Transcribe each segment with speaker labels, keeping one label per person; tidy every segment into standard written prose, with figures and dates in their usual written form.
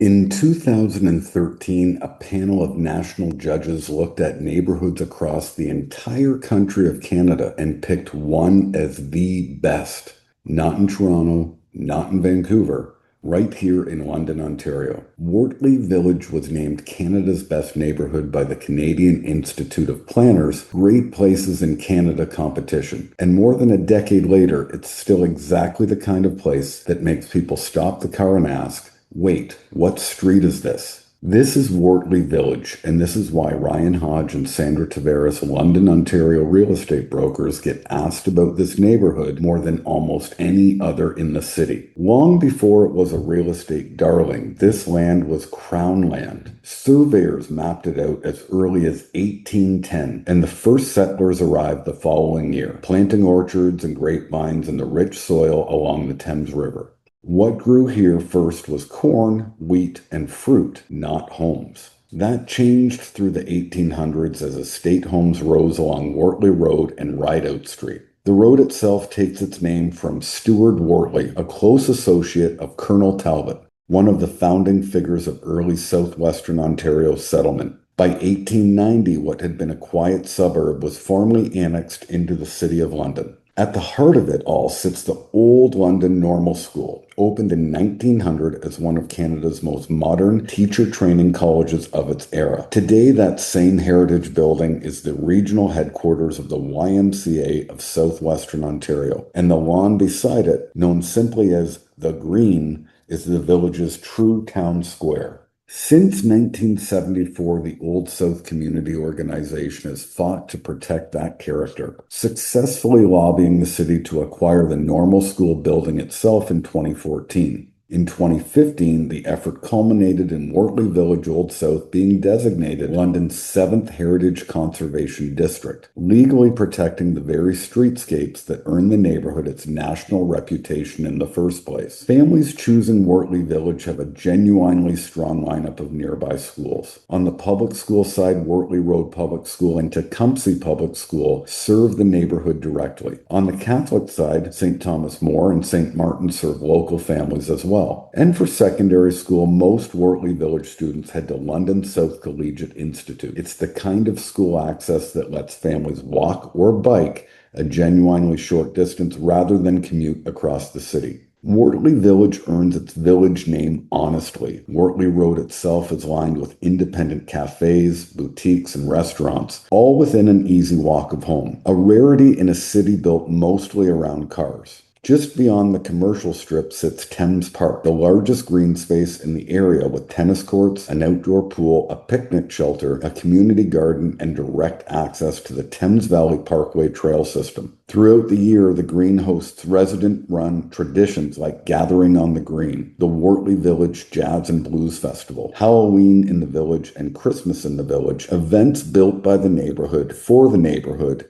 Speaker 1: In 2013, a panel of national judges looked at neighborhoods across the entire country of Canada and picked one as the best. Not in Toronto, not in Vancouver, right here in London, Ontario. Wortley Village was named Canada's best neighborhood by the Canadian Institute of Planners' Great Places in Canada competition. And more than a decade later, it's still exactly the kind of place that makes people stop the car and ask, wait, what street is this? This is Wortley Village, and this is why Ryan Hodge and Sandra Tavares, London, Ontario real estate brokers, get asked about this neighborhood more than almost any other in the city. Long before it was a real estate darling, this land was crown land. Surveyors mapped it out as early as 1810, and the first settlers arrived the following year, planting orchards and grapevines in the rich soil along the Thames River. What grew here first was corn, wheat, and fruit, not homes. That changed through the 1800s as estate homes rose along Wortley Road and Rideout Street. The road itself takes its name from Stewart Wortley, a close associate of Colonel Talbot, one of the founding figures of early southwestern Ontario settlement. By 1890, what had been a quiet suburb was formally annexed into the City of London. At the heart of it all sits the Old London Normal School, opened in 1900 as one of Canada's most modern teacher training colleges of its era. Today, that same heritage building is the regional headquarters of the YMCA of southwestern Ontario, and the lawn beside it, known simply as the Green, is the village's true town square. Since 1974, the Old South Community Organization has fought to protect that character, successfully lobbying the city to acquire the Normal School building itself in 2014. In 2015, the effort culminated in Wortley Village Old South being designated London's 7th Heritage Conservation District, legally protecting the very streetscapes that earned the neighborhood its national reputation in the first place. Families choosing Wortley Village have a genuinely strong lineup of nearby schools. On the public school side, Wortley Road Public School and Tecumseh Public School serve the neighborhood directly. On the Catholic side, St. Thomas More and St. Martin serve local families as well. And for secondary school, most Wortley Village students head to London South Collegiate Institute. It's the kind of school access that lets families walk or bike a genuinely short distance rather than commute across the city. Wortley Village earns its village name honestly. Wortley Road itself is lined with independent cafes, boutiques, and restaurants, all within an easy walk of home, a rarity in a city built mostly around cars. Just beyond the commercial strip sits Thames Park, the largest green space in the area with tennis courts, an outdoor pool, a picnic shelter, a community garden, and direct access to the Thames Valley Parkway trail system. Throughout the year, the green hosts resident-run traditions like Gathering on the Green, the Wortley Village Jazz and Blues Festival, Halloween in the Village, and Christmas in the Village, events built by the neighborhood,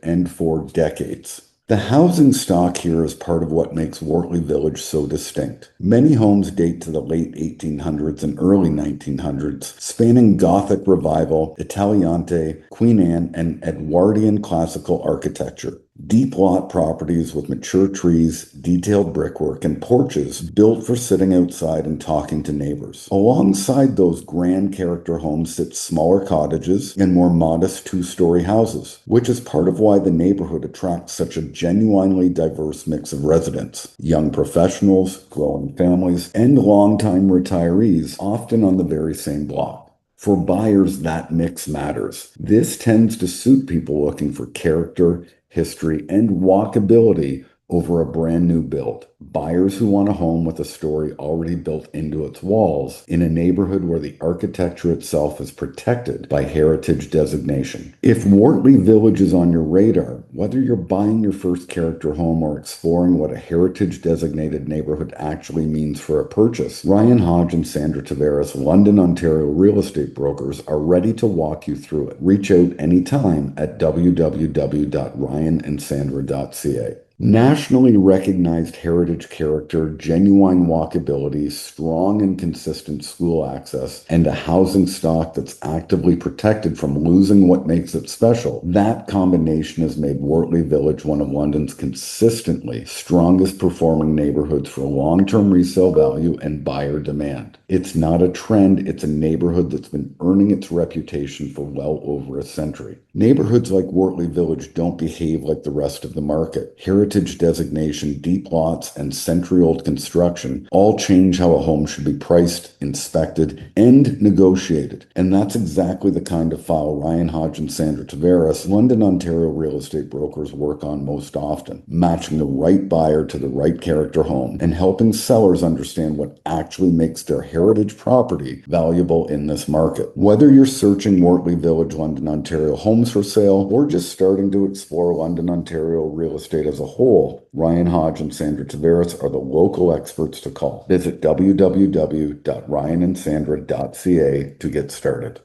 Speaker 1: and for decades. The housing stock here is part of what makes Wortley Village so distinct. Many homes date to the late 1800s and early 1900s, spanning Gothic revival, Italianate, Queen Anne, and Edwardian classical architecture. Deep lot properties with mature trees, detailed brickwork, and porches built for sitting outside and talking to neighbors. Alongside those grand character homes sit smaller cottages and more modest two-story houses, which is part of why the neighborhood attracts such a genuinely diverse mix of residents. Young professionals, growing families, and longtime retirees, often on the very same block. For buyers, that mix matters. This tends to suit people looking for character, history, and walkability over a brand new build. Buyers who want a home with a story already built into its walls in a neighborhood where the architecture itself is protected by heritage designation. If Wortley Village is on your radar, whether you're buying your first character home or exploring what a heritage designated neighborhood actually means for a purchase, Ryan Hodge and Sandra Tavares, London, Ontario real estate brokers, are ready to walk you through it. Reach out anytime at www.ryanandsandra.ca. Nationally recognized heritage character, genuine walkability, strong and consistent school access, and a housing stock that's actively protected from losing what makes it special. That combination has made Wortley Village one of London's consistently strongest performing neighborhoods for long-term resale value and buyer demand. It's not a trend, it's a neighborhood that's been earning its reputation for well over a century. Neighborhoods like Wortley Village don't behave like the rest of the market. Heritage designation, deep lots, and century-old construction all change how a home should be priced, inspected, and negotiated. And that's exactly the kind of file Ryan, Hodge, and Sandra Tavares, London, Ontario real estate brokers, work on most often, matching the right buyer to the right character home and helping sellers understand what actually makes their heritage property valuable in this market. Whether you're searching Wortley Village, London, Ontario homes for sale, or just starting to explore London, Ontario real estate as a whole, Ryan, Hodge, and Sandra Tavares are the local experts to call. Visit www.ryanandsandra.ca to get started.